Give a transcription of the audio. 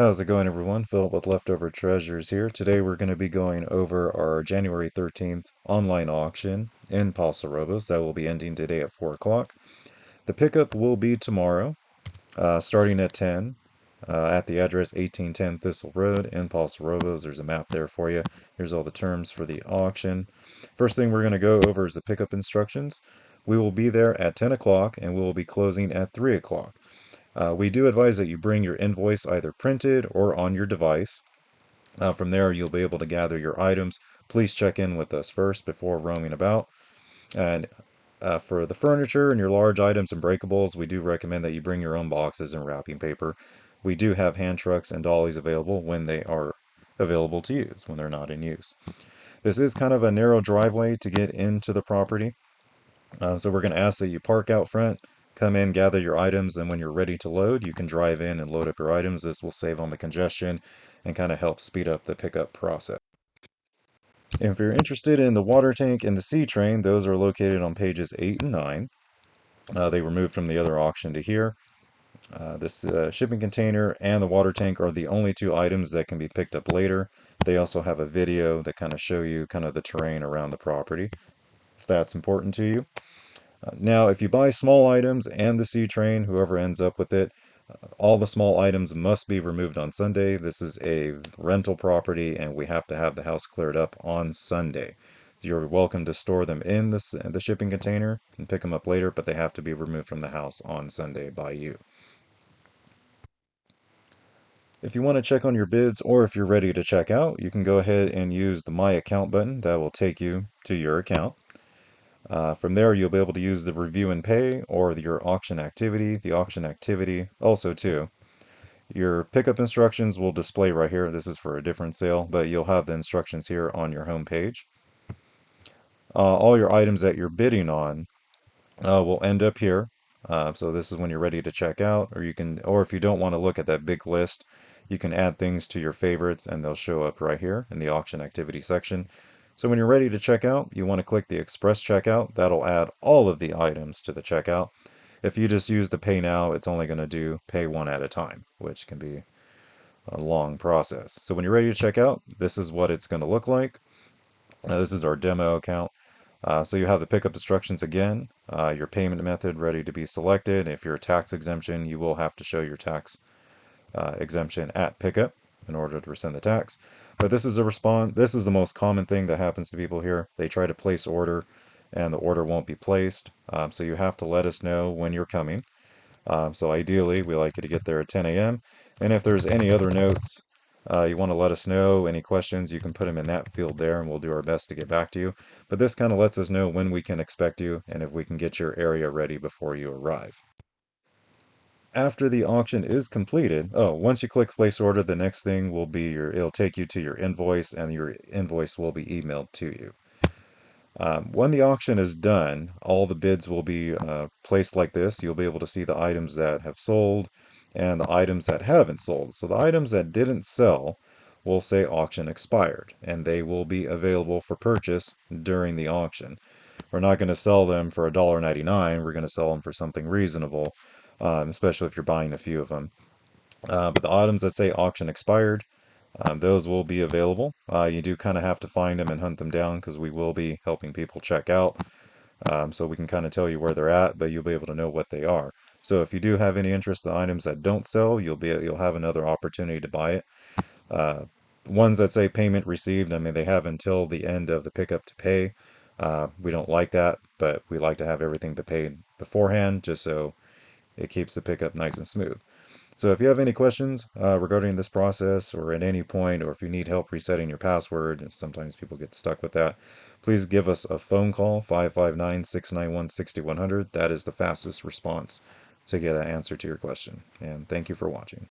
How's it going, everyone? Philip with Leftover Treasures here. Today we're going to be going over our January 13th online auction in Paso Robles. That will be ending today at 4 o'clock. The pickup will be tomorrow, starting at 10, at the address 1810 Thistle Road in Paso Robles. There's a map there for you. Here's all the terms for the auction. First thing we're going to go over is the pickup instructions. We will be there at 10 o'clock and we will be closing at 3 o'clock. We do advise that you bring your invoice either printed or on your device. From there, you'll be able to gather your items. Please check in with us first before roaming about. And for the furniture and your large items and breakables, we do recommend that you bring your own boxes and wrapping paper. We do have hand trucks and dollies available when they are available to use, when they're not in use. This is kind of a narrow driveway to get into the property. So we're going to ask that you park out front, come in, gather your items, and when you're ready to load, you can drive in and load up your items. This will save on the congestion and kind of help speed up the pickup process. If you're interested in the water tank and the sea train, those are located on pages 8 and 9. They were moved from the other auction to here. This shipping container and the water tank are the only two items that can be picked up later. They also have a video that kind of show you kind of the terrain around the property, if that's important to you. Now, if you buy small items and the sea train, whoever ends up with it, all the small items must be removed on Sunday. This is a rental property and we have to have the house cleared up on Sunday. You're welcome to store them in the shipping container and pick them up later, but they have to be removed from the house on Sunday by you. If you want to check on your bids or if you're ready to check out, you can go ahead and use the My Account button. That will take you to your account. From there, you'll be able to use the review and pay or your auction activity. The auction activity also too. Your pickup instructions will display right here. This is for a different sale, but you'll have the instructions here on your home page. All your items that you're bidding on will end up here. So this is when you're ready to check out, or if you don't want to look at that big list, you can add things to your favorites and they'll show up right here in the auction activity section. So when you're ready to check out, you want to click the Express Checkout. That'll add all of the items to the checkout. If you just use the Pay Now, it's only going to do pay one at a time, which can be a long process. So when you're ready to check out, this is what it's going to look like. This is our demo account. So you have the pickup instructions again, your payment method ready to be selected. If you're a tax exemption, you will have to show your tax exemption at pickup in order to rescind the tax. But this is a response. This is the most common thing that happens to people here. They try to place order and the order won't be placed. So you have to let us know when you're coming. So ideally, we like you to get there at 10 a.m. And if there's any other notes you want to let us know, any questions, you can put them in that field there and we'll do our best to get back to you. But this kind of lets us know when we can expect you and if we can get your area ready before you arrive. After the auction is completed, once you click place order, the next thing will be it'll take you to your invoice and your invoice will be emailed to you. When the auction is done, all the bids will be placed like this. You'll be able to see the items that have sold and the items that haven't sold. So the items that didn't sell will say auction expired, and they will be available for purchase during the auction. We're not going to sell them for $1.99. We're going to sell them for something reasonable, especially if you're buying a few of them. But the items that say auction expired, those will be available. You do kind of have to find them and hunt them down because we will be helping people check out. So we can kind of tell you where they're at, but you'll be able to know what they are. So if you do have any interest in the items that don't sell, you'll have another opportunity to buy it. Uh, Ones that say payment received, I mean, they have until the end of the pickup to pay. We don't like that, but we like to have everything paid beforehand just so it keeps the pickup nice and smooth. So if you have any questions regarding this process or at any point, or if you need help resetting your password, and sometimes people get stuck with that, please give us a phone call, 559-691-6100. That is the fastest response to get an answer to your question. And thank you for watching.